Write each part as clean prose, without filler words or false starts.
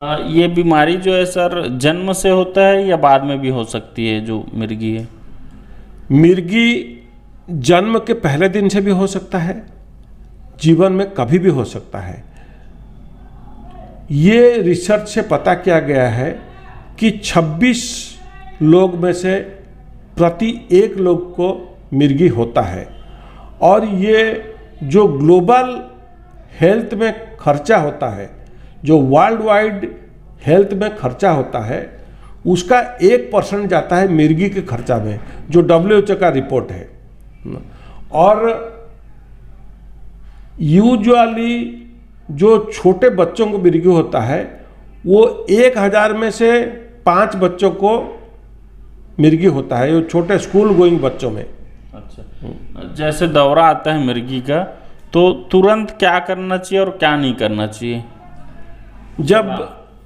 ये बीमारी जो है सर जन्म से होता है या बाद में भी हो सकती है जो मिर्गी है? मिर्गी जन्म के पहले दिन से भी हो सकता है, जीवन में कभी भी हो सकता है। ये रिसर्च से पता किया गया है कि 26 लोग में से प्रति 1 लोग को मिर्गी होता है। और ये जो ग्लोबल हेल्थ में खर्चा होता है, जो वर्ल्ड वाइड हेल्थ में खर्चा होता है, उसका 1% जाता है मिर्गी के खर्चा में, जो WHO का रिपोर्ट है। और यूजुअली जो छोटे बच्चों को मिर्गी होता है, वो 1000 में से 5 बच्चों को मिर्गी होता है, जो छोटे स्कूल गोइंग बच्चों में। अच्छा, जैसे दौरा आता है मिर्गी का, तो तुरंत क्या करना चाहिए और क्या नहीं करना चाहिए?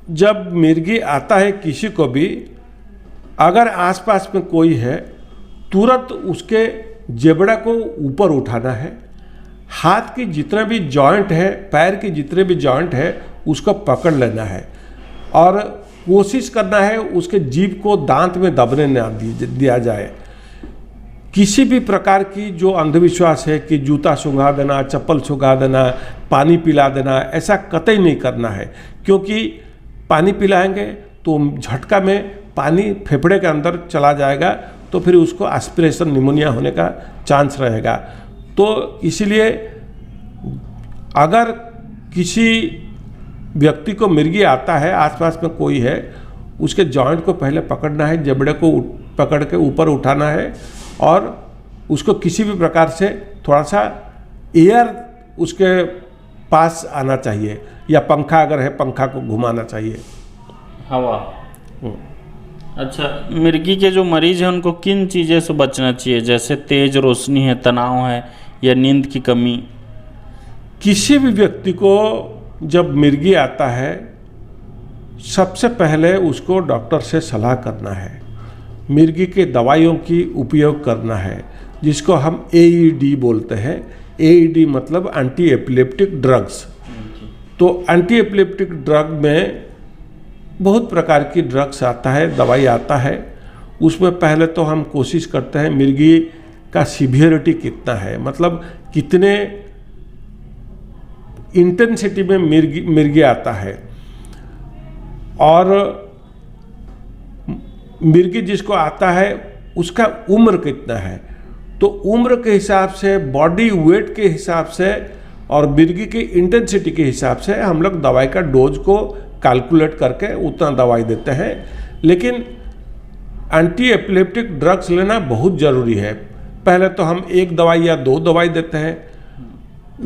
जब मिर्गी आता है किसी को भी, अगर आसपास में कोई है, तुरंत उसके जेबड़ा को ऊपर उठाना है। हाथ की जितने भी जॉइंट है, पैर की जितने भी जॉइंट है, उसको पकड़ लेना है और कोशिश करना है उसके जीभ को दांत में दबने ना दिया जाए। किसी भी प्रकार की जो अंधविश्वास है कि जूता सूंघा देना, चप्पल सूंघा देना, पानी पिला देना, ऐसा कतई नहीं करना है। क्योंकि पानी पिलाएंगे तो झटका में पानी फेफड़े के अंदर चला जाएगा, तो फिर उसको एस्पिरेशन निमोनिया होने का चांस रहेगा। तो इसीलिए अगर किसी व्यक्ति को मिर्गी आता है, आसपास में कोई है, उसके जॉइंट को पहले पकड़ना है, जबड़े को पकड़ के ऊपर उठाना है और उसको किसी भी प्रकार से थोड़ा सा एयर उसके पास आना चाहिए, या पंखा अगर है पंखा को घुमाना चाहिए, हवा। अच्छा, मिर्गी के जो मरीज हैं उनको किन चीज़ें से बचना चाहिए, जैसे तेज रोशनी है, तनाव है या नींद की कमी? किसी भी व्यक्ति को जब मिर्गी आता है, सबसे पहले उसको डॉक्टर से सलाह करना है, मिर्गी के दवाइयों की उपयोग करना है, जिसको हम AED बोलते हैं। AED मतलब एंटी एपिलेप्टिक ड्रग्स। तो एंटी एपिलेप्टिक ड्रग में बहुत प्रकार की ड्रग्स आता है, दवाई आता है। उसमें पहले तो हम कोशिश करते हैं मिर्गी का सीवियरिटी कितना है, मतलब कितने इंटेंसिटी में मिर्गी आता है। और मिर्गी जिसको आता है उसका उम्र कितना है, तो उम्र के हिसाब से, बॉडी वेट के हिसाब से और मिर्गी की इंटेंसिटी के हिसाब से हम लोग दवाई का डोज को कैलकुलेट करके उतना दवाई देते हैं। लेकिन एंटी एपिलेप्टिक ड्रग्स लेना बहुत ज़रूरी है। पहले तो हम 1 दवाई या 2 दवाई देते हैं,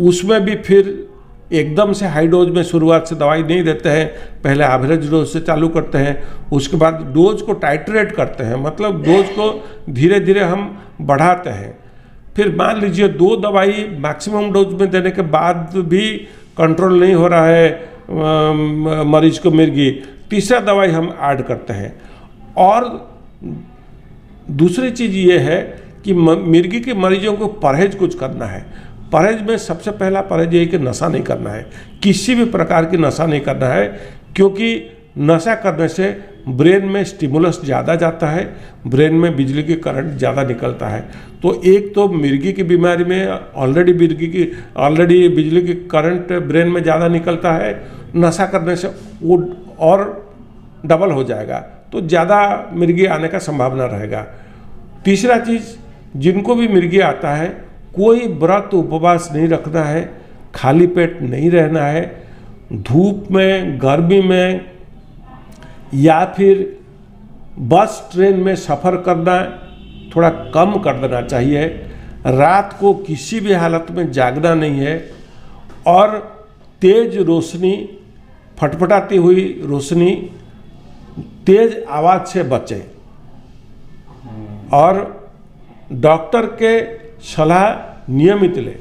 उसमें भी फिर एकदम से हाई डोज में शुरुआत से दवाई नहीं देते हैं, पहले एवरेज डोज से चालू करते हैं, उसके बाद डोज को टाइट्रेट करते हैं, मतलब डोज को धीरे धीरे हम बढ़ाते हैं। फिर मान लीजिए 2 दवाई मैक्सिमम डोज में देने के बाद भी कंट्रोल नहीं हो रहा है मरीज को मिर्गी, तीसरा दवाई हम ऐड करते हैं। और दूसरी चीज़ ये है कि मिर्गी के मरीजों को परहेज कुछ करना है। परहेज में सबसे पहला परहेज ये है कि नशा नहीं करना है, किसी भी प्रकार की नशा नहीं करना है, क्योंकि नशा करने से ब्रेन में स्टिमुलस ज़्यादा जाता है, ब्रेन में बिजली की करंट ज़्यादा निकलता है। तो एक तो मिर्गी की बीमारी में ऑलरेडी बिजली की करंट ब्रेन में ज़्यादा निकलता है, नशा करने से वो और डबल हो जाएगा, तो ज़्यादा मिर्गी आने का संभावना रहेगा। तीसरा चीज़, जिनको भी मिर्गी आता है, कोई व्रत उपवास नहीं रखना है, खाली पेट नहीं रहना है, धूप में, गर्मी में या फिर बस ट्रेन में सफ़र करना थोड़ा कम कर देना चाहिए। रात को किसी भी हालत में जागना नहीं है और तेज रोशनी, फटफटाती हुई रोशनी, तेज आवाज़ से बचें और डॉक्टर के सलाह नियमित लें।